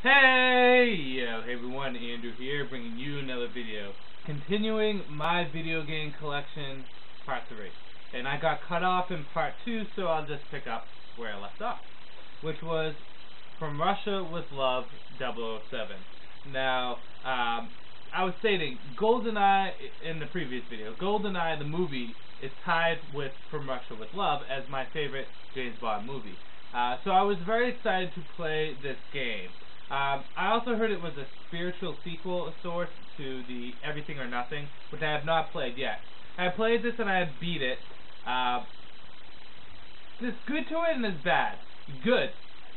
Hey, hey everyone, Andrew here, bringing you another video. Continuing my video game collection, part 3. And I got cut off in part 2, so I'll just pick up where I left off, which was From Russia with Love 007. Now, I was stating, GoldenEye, in the previous video, GoldenEye, the movie, is tied with From Russia with Love as my favorite James Bond movie. So I was very excited to play this game. I also heard it was a spiritual sequel of sorts to the Everything or Nothing, which I have not played yet. I played this and I have beat it. There's good to it and there's bad. Good.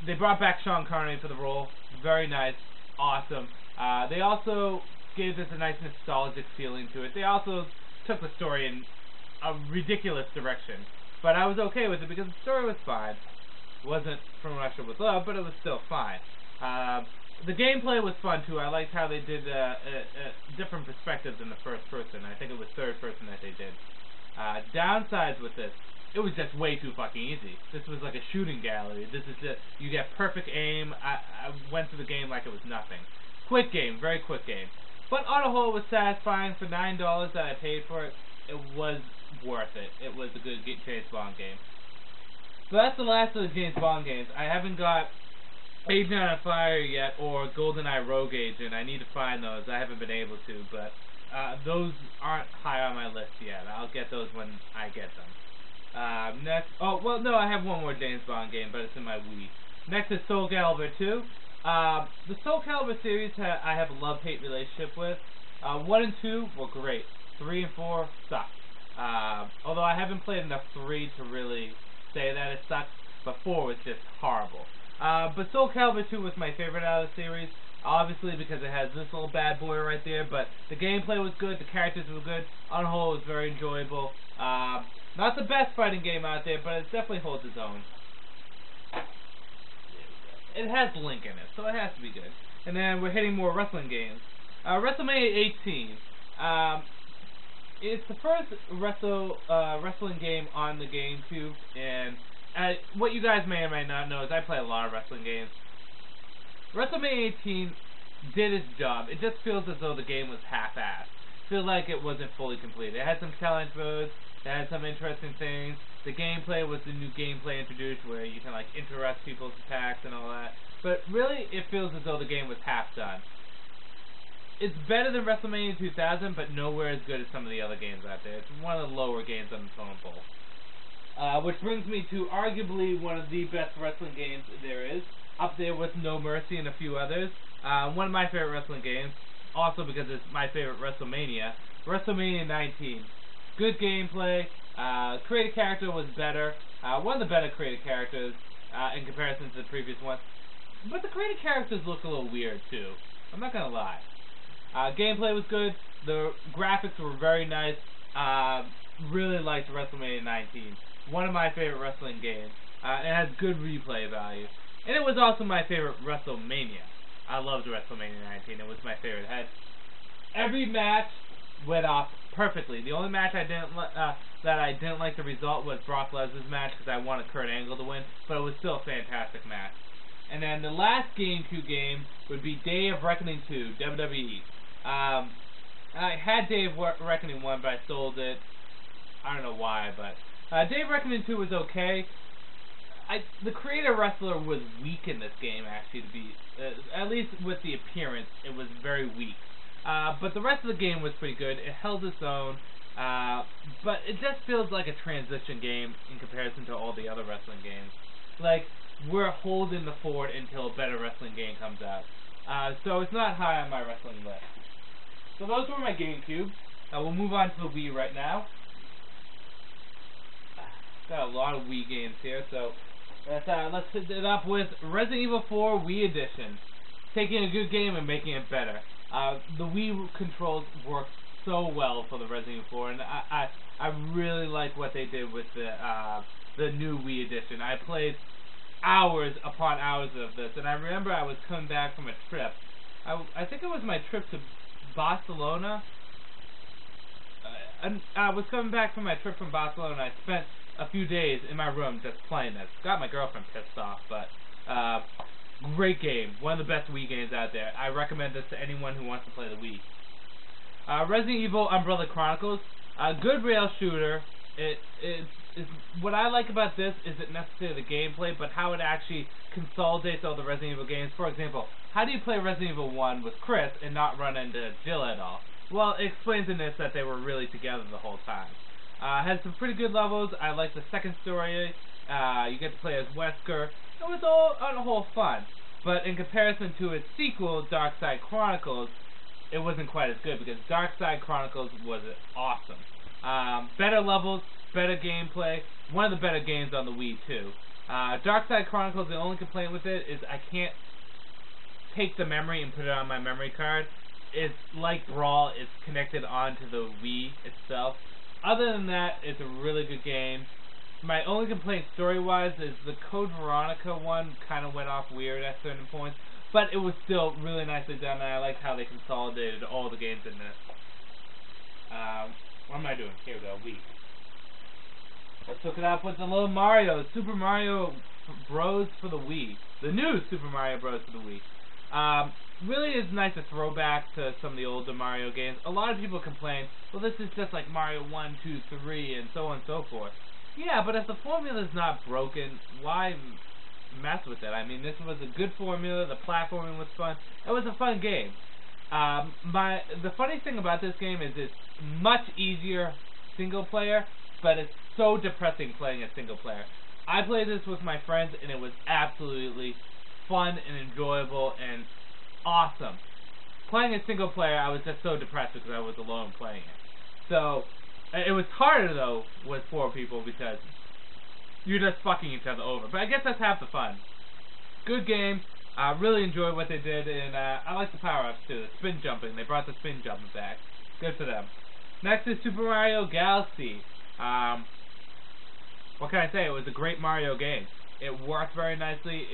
They brought back Sean Connery for the role. Very nice. Awesome. They also gave this a nice nostalgic feeling to it. They also took the story in a ridiculous direction. But I was okay with it because the story was fine. It wasn't From Russia with Love, but it was still fine. The gameplay was fun too. I liked how they did different perspectives in the first person. I think it was third person that they did. Downsides with this, it was just way too fucking easy. This was like a shooting gallery. This is just, you get perfect aim. I went through the game like it was nothing. Quick game, very quick game. But on a whole, it was satisfying. For $9 that I paid for it, it was worth it. It was a good James Bond game. So that's the last of the James Bond games. I haven't got Agent on Fire yet, or GoldenEye Rogue Agent. I need to find those. I haven't been able to, but those aren't high on my list yet. I'll get those when I get them. Next, oh, well, no, I have one more James Bond game, but it's in my Wii. Next is Soul Calibur 2. The Soul Calibur series I have a love-hate relationship with. 1 and 2 were great. 3 and 4 sucked. Although I haven't played enough 3 to really say that it sucked, but 4 was just horrible. But Soul Calibur 2 was my favorite out of the series, obviously because it has this little bad boy right there, but the gameplay was good, the characters were good, on the whole it was very enjoyable. Not the best fighting game out there, but it definitely holds its own. It has Link in it, so it has to be good. And then we're hitting more wrestling games. WrestleMania 18. It's the first wrestling game on the GameCube, and what you guys may or may not know is I play a lot of wrestling games. WrestleMania 18 did its job. It just feels as though the game was half-assed. I feel like it wasn't fully complete. It had some challenge modes, it had some interesting things. The gameplay was the new gameplay introduced where you can like interrupt people's attacks and all that. But really, it feels as though the game was half done. It's better than WrestleMania 2000, but nowhere as good as some of the other games out there. It's one of the lower games on the totem pole. Which brings me to arguably one of the best wrestling games there is, up there with No Mercy and a few others. One of my favorite wrestling games, also because it's my favorite WrestleMania, WrestleMania 19. Good gameplay, creative character was better, one of the better creative characters in comparison to the previous one. But the creative characters look a little weird too, I'm not gonna lie. Gameplay was good, the graphics were very nice, really liked WrestleMania 19. One of my favorite wrestling games. It has good replay value. And it was also my favorite WrestleMania. I loved WrestleMania 19. It was my favorite. It had every match went off perfectly. The only match I didn't like the result was Brock Lesnar's match because I wanted Kurt Angle to win, but it was still a fantastic match. And then the last GameCube game would be Day of Reckoning 2, WWE. I had Day of Reckoning 1, but I sold it. I don't know why, but Day of Reckoning 2 was okay. The creative wrestler was weak in this game, actually, to be at least with the appearance, it was very weak. But the rest of the game was pretty good. It held its own, but it just feels like a transition game in comparison to all the other wrestling games. Like, we're holding the fort until a better wrestling game comes out. So it's not high on my wrestling list. So those were my GameCube. We'll move on to the Wii right now. Got a lot of Wii games here, so let's hit it up with Resident Evil 4 Wii Edition. Taking a good game and making it better. The Wii controls work so well for the Resident Evil 4, and I really like what they did with the new Wii Edition. I played hours upon hours of this, and I remember I was coming back from a trip. I think it was my trip to Barcelona. I was coming back from my trip from Barcelona, and I spent a few days in my room just playing this. Got my girlfriend pissed off, but Great game. One of the best Wii games out there. I recommend this to anyone who wants to play the Wii. Resident Evil Umbrella Chronicles. A good rail shooter. What I like about this isn't necessarily the gameplay, but how it actually consolidates all the Resident Evil games. For example, how do you play Resident Evil 1 with Chris and not run into Jill at all? Well, it explains in this that they were really together the whole time. Has some pretty good levels. I like the second story. You get to play as Wesker. It was all on the whole fun. But in comparison to its sequel, Dark Side Chronicles, it wasn't quite as good because Dark Side Chronicles was awesome. Better levels, better gameplay. One of the better games on the Wii too. Dark Side Chronicles, the only complaint with it is I can't take the memory and put it on my memory card. It's like Brawl, it's connected onto the Wii itself. Other than that, it's a really good game. My only complaint story-wise is the Code Veronica one kind of went off weird at certain points, but it was still really nicely done, and I like how they consolidated all the games in this. What am I doing? Here we go, Wii. Let's look it up with the little Mario, Super Mario Bros. For the Wii. The new Super Mario Bros. For the Wii. Really is nice to throw back to some of the older Mario games. A lot of people complain, well, this is just like Mario 1, 2, 3, and so on and so forth. Yeah, but if the formula's not broken, why mess with it? I mean, this was a good formula, the platforming was fun, it was a fun game. The funny thing about this game is it's much easier single player, but it's so depressing playing a single player. I played this with my friends, and it was absolutely fun and enjoyable and awesome. Playing a single player, I was just so depressed because I was alone playing it. So, it was harder, though, with 4 people because you're just fucking each other over. But I guess that's half the fun. Good game. I really enjoyed what they did, and I like the power-ups, too. The spin jumping. They brought the spin jumping back. Good for them. Next is Super Mario Galaxy. What can I say? It was a great Mario game. It worked very nicely.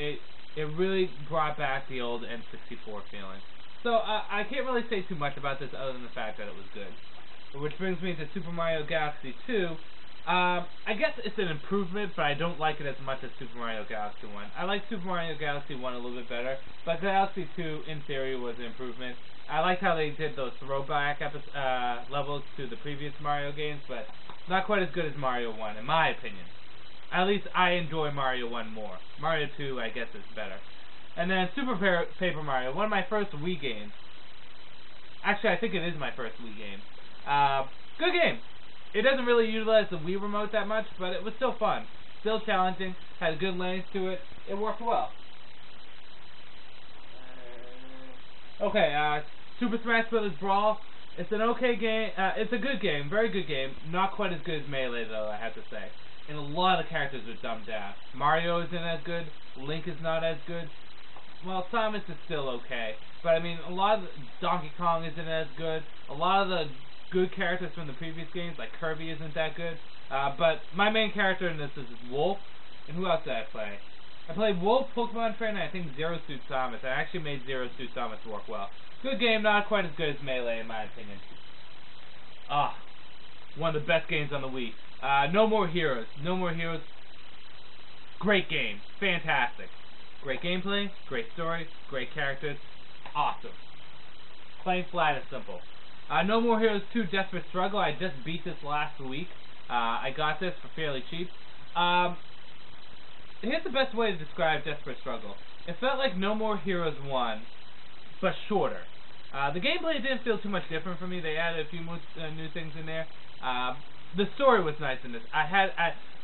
It really brought back the old N64 feeling. So, I can't really say too much about this other than the fact that it was good. Which brings me to Super Mario Galaxy 2. I guess it's an improvement, but I don't like it as much as Super Mario Galaxy 1. I like Super Mario Galaxy 1 a little bit better, but Galaxy 2, in theory, was an improvement. I liked how they did those throwback levels to the previous Mario games, but not quite as good as Mario 1, in my opinion. At least I enjoy Mario 1 more. Mario 2, I guess, is better. And then Super Paper Mario, one of my first Wii games. Actually, I think it is my first Wii game. Good game. It doesn't really utilize the Wii remote that much, but it was still fun. Still challenging. Had good lanes to it. It worked well. Okay, Super Smash Bros. Brawl. It's an okay game. It's a good game. Very good game. Not quite as good as Melee, though, I have to say. And a lot of the characters are dumbed down. Mario isn't as good. Link is not as good. Well, Samus is still okay. But, I mean, a lot of Donkey Kong isn't as good. A lot of the good characters from the previous games, like Kirby, isn't that good. But my main character in this is Wolf. And who else did I play? I played Wolf, Pokemon Trainer, and I think Zero Suit Samus. I actually made Zero Suit Samus work well. Good game, not quite as good as Melee, in my opinion. One of the best games on the Wii. No More Heroes. No More Heroes. Great game. Fantastic. Great gameplay, great story, great characters. Awesome. Plain, flat, and simple. No More Heroes 2 Desperate Struggle. I just beat this last week. I got this for fairly cheap. Here's the best way to describe Desperate Struggle. It felt like No More Heroes 1, but shorter. The gameplay didn't feel too much different for me. They added a few new things in there. The story was nice in this.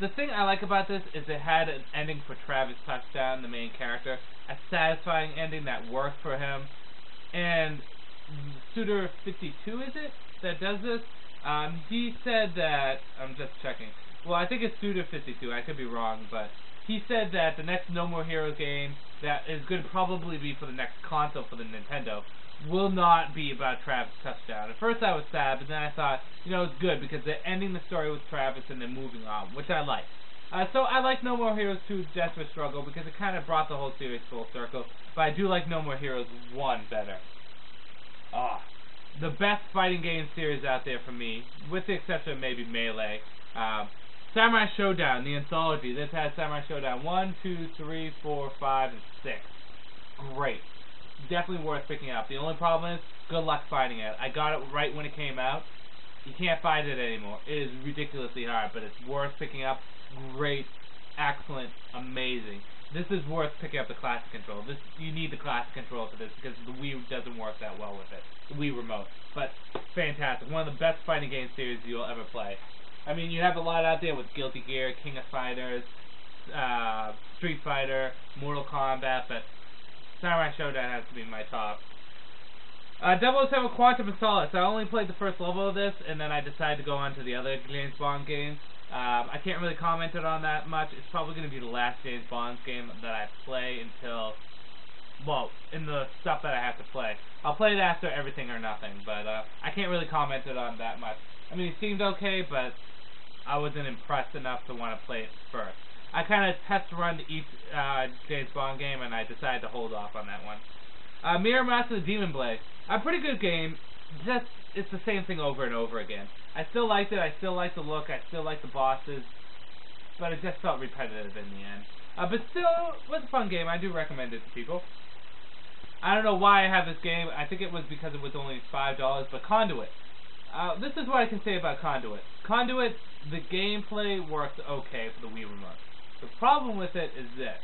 The thing I like about this is it had an ending for Travis Touchdown, the main character. A satisfying ending that worked for him. And Suitor 52, is it, that does this? He said that, I'm just checking. Well, I think it's Suitor 52. I could be wrong, but he said that the next No More Heroes game that is going to probably be for the next console for the Nintendo will not be about Travis Touchdown. At first I was sad, but then I thought, you know, it's good because they're ending the story with Travis and then moving on, which I like. So I like No More Heroes 2 Desperate Struggle because it kind of brought the whole series full circle, but I do like No More Heroes 1 better. The best fighting game series out there for me, with the exception of maybe Melee. Samurai Showdown, the anthology. This has Samurai Showdown 1, 2, 3, 4, 5, and 6. great. Definitely worth picking up. The only problem is, good luck finding it. I got it right when it came out. You can't find it anymore. It is ridiculously hard, but it's worth picking up. Great, excellent, amazing. This is worth picking up the classic control. You need the classic control for this because the Wii doesn't work that well with it. The Wii remote. But fantastic. One of the best fighting game series you'll ever play. I mean, you have a lot out there with Guilty Gear, King of Fighters, Street Fighter, Mortal Kombat, but Samurai Showdown has to be my top. 007 Quantum of Solace. I only played the first level of this, and then I decided to go on to the other James Bond games. I can't really comment on that much. It's probably going to be the last James Bond game that I play until, well, in the stuff that I have to play. I'll play it after Everything or Nothing, but I can't really comment on that much. I mean, it seemed okay, but I wasn't impressed enough to want to play it first. I kind of test run each James Bond game, and I decided to hold off on that one. Mirror Master Demon Blade. A pretty good game, just it's the same thing over and over again. I still liked it, I still like the look, I still like the bosses, but it just felt repetitive in the end. But still, it was a fun game. I do recommend it to people. I don't know why I have this game. I think it was because it was only $5, but Conduit. This is what I can say about Conduit. Conduit, the gameplay works okay for the Wii remote. The problem with it is this.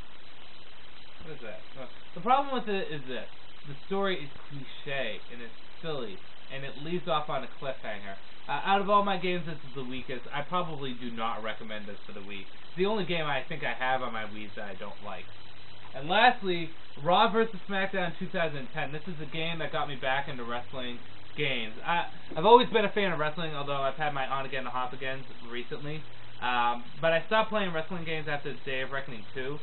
What is that? The problem with it is this. The story is cliche, and it's silly, and it leaves off on a cliffhanger. Out of all my games, this is the weakest. I probably do not recommend this for the Wii. It's the only game I think I have on my Wii that I don't like. And lastly, Raw vs. SmackDown 2010. This is a game that got me back into wrestling games. I've always been a fan of wrestling, although I've had my on-again and off-agains recently. But I stopped playing wrestling games after Day of Reckoning 2.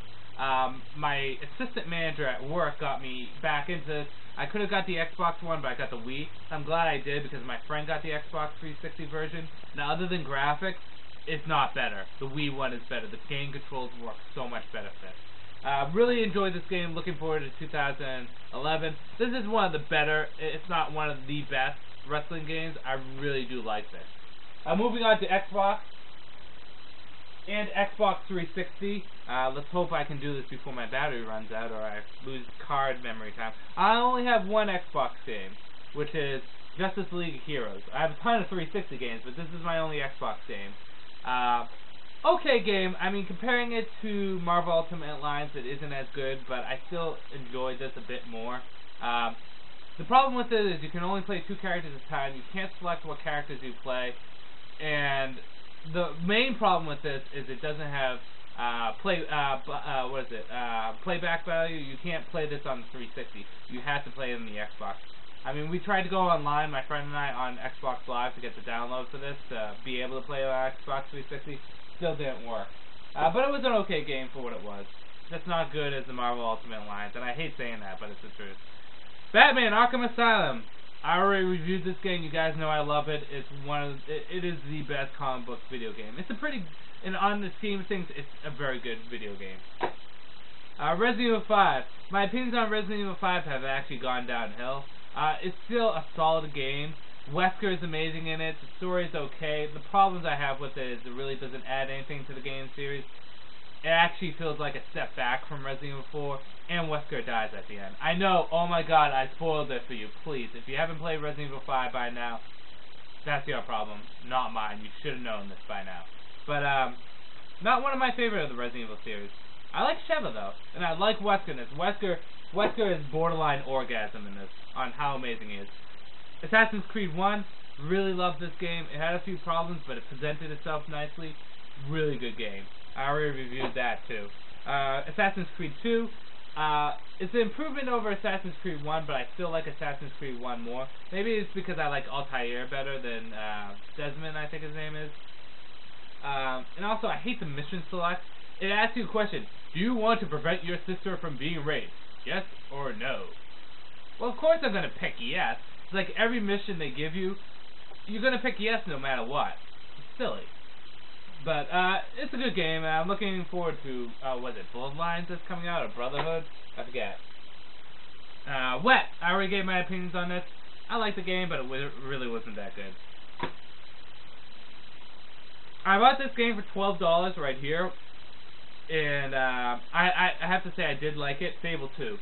My assistant manager at work got me back into this. I could have got the Xbox One, but I got the Wii. I'm glad I did because my friend got the Xbox 360 version. Now, other than graphics, it's not better. The Wii one is better. The game controls work so much better for it. Really enjoyed this game. Looking forward to 2011. This is one of the better, if not one of the best wrestling games. I really do like this. Moving on to Xbox and Xbox 360. Let's hope I can do this before my battery runs out or I lose card memory time. I only have one Xbox game, which is Justice League Heroes. I have a ton of 360 games, but this is my only Xbox game. Okay game. I mean, comparing it to Marvel Ultimate Alliance, it isn't as good, but I still enjoyed this a bit more. The problem with it is you can only play 2 characters at a time. You can't select what characters you play, and the main problem with this is it doesn't have playback value. You can't play this on the 360. You have to play it in the Xbox. I mean, we tried to go online, my friend and I, on Xbox Live to get the download for this to be able to play on Xbox 360. Still didn't work. But it was an okay game for what it was. Just not good as the Marvel Ultimate Alliance, and I hate saying that, but it's the truth. Batman Arkham Asylum. I already reviewed this game. You guys know I love it. It's it is the best comic book video game. It's a pretty, and on the scheme of things, it's a very good video game. Resident Evil 5. My opinions on Resident Evil 5 have actually gone downhill. It's still a solid game. Wesker is amazing in it. The story is okay. The problems I have with it is it really doesn't add anything to the game series. It actually feels like a step back from Resident Evil 4, and Wesker dies at the end. I know, oh my god, I spoiled it for you. Please, if you haven't played Resident Evil 5 by now, that's your problem, not mine. You should have known this by now. But, not one of my favorite of the Resident Evil series. I like Sheva, though, and I like Wesker in this. Wesker is borderline orgasm in this, on how amazing he is. Assassin's Creed 1, really loved this game. It had a few problems, but it presented itself nicely. Really good game. I already reviewed that too. Assassin's Creed 2, it's an improvement over Assassin's Creed 1, but I still like Assassin's Creed 1 more. Maybe it's because I like Altair better than Desmond, I think his name is. And also, I hate the mission select. It asks you a question. Do you want to prevent your sister from being raped? Yes or no? Well, of course I'm going to pick yes. It's like every mission they give you, you're going to pick yes no matter what. It's silly. But, it's a good game. I'm looking forward to, what is it, Bloodlines that's coming out, or Brotherhood? I forget. Wet. I already gave my opinions on this. I like the game, but it really wasn't that good. I bought this game for $12 right here. And, I have to say I did like it. Fable 2.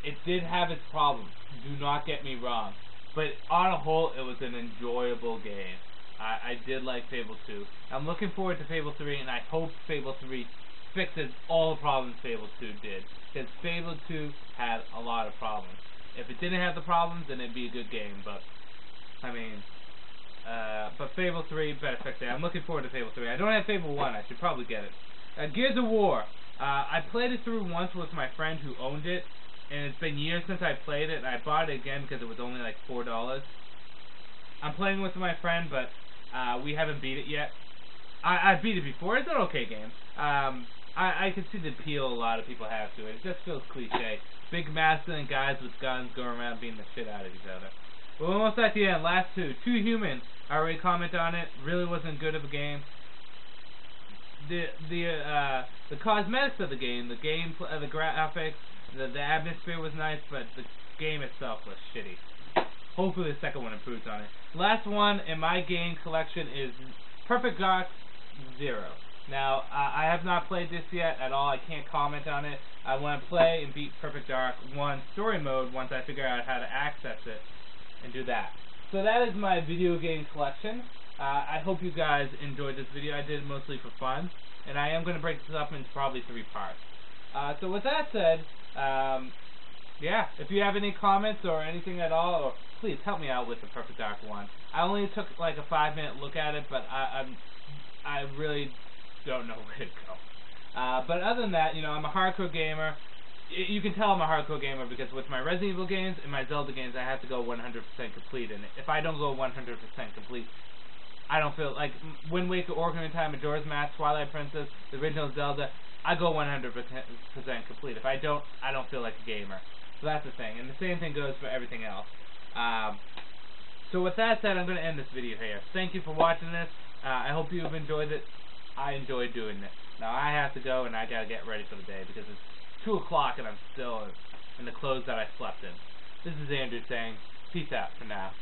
it did have its problems. Do not get me wrong. But on a whole, it was an enjoyable game. I did like Fable 2. I'm looking forward to Fable 3, and I hope Fable 3 fixes all the problems Fable 2 did. Because Fable 2 had a lot of problems. If it didn't have the problems, then it'd be a good game. But, I mean, but Fable 3 better fix it. I'm looking forward to Fable 3. I don't have Fable 1. I should probably get it. Gears of War. I played it through once with my friend who owned it. And it's been years since I played it. I bought it again because it was only like $4. I'm playing with my friend, but we haven't beat it yet. I beat it before. It's an okay game. I can see the appeal a lot of people have to it. It just feels cliche. Big masculine guys with guns going around beating the shit out of each other. We're almost at the end. Last two. Two Human. I already commented on it. Really wasn't good of a game. The cosmetics of the game, the graphics, the atmosphere was nice, but the game itself was shitty. Hopefully the second one improves on it. Last one in my game collection is Perfect Dark 0. Now, I have not played this yet at all. I can't comment on it. I want to play and beat Perfect Dark 1 story mode once I figure out how to access it and do that. So that is my video game collection. I hope you guys enjoyed this video. I did it mostly for fun, and I am going to break this up into probably 3 parts. So with that said, yeah, if you have any comments or anything at all, or please help me out with the Perfect Dark 1. I only took like a 5-minute look at it, but I really don't know where to go. But other than that, you know, I'm a hardcore gamer. You can tell I'm a hardcore gamer because with my Resident Evil games and my Zelda games, I have to go 100% complete. And if I don't go 100% complete, I don't feel like Wind Waker, Ocarina of Time, Majora's Mask, Twilight Princess, the original Zelda, I go 100% complete. If I don't feel like a gamer. So that's the thing. And the same thing goes for everything else. So with that said, I'm going to end this video here. Thank you for watching this. I hope you've enjoyed it. I enjoyed doing it. Now I have to go and I got to get ready for the day because it's 2 o'clock and I'm still in the clothes that I slept in. This is Andrew saying peace out for now.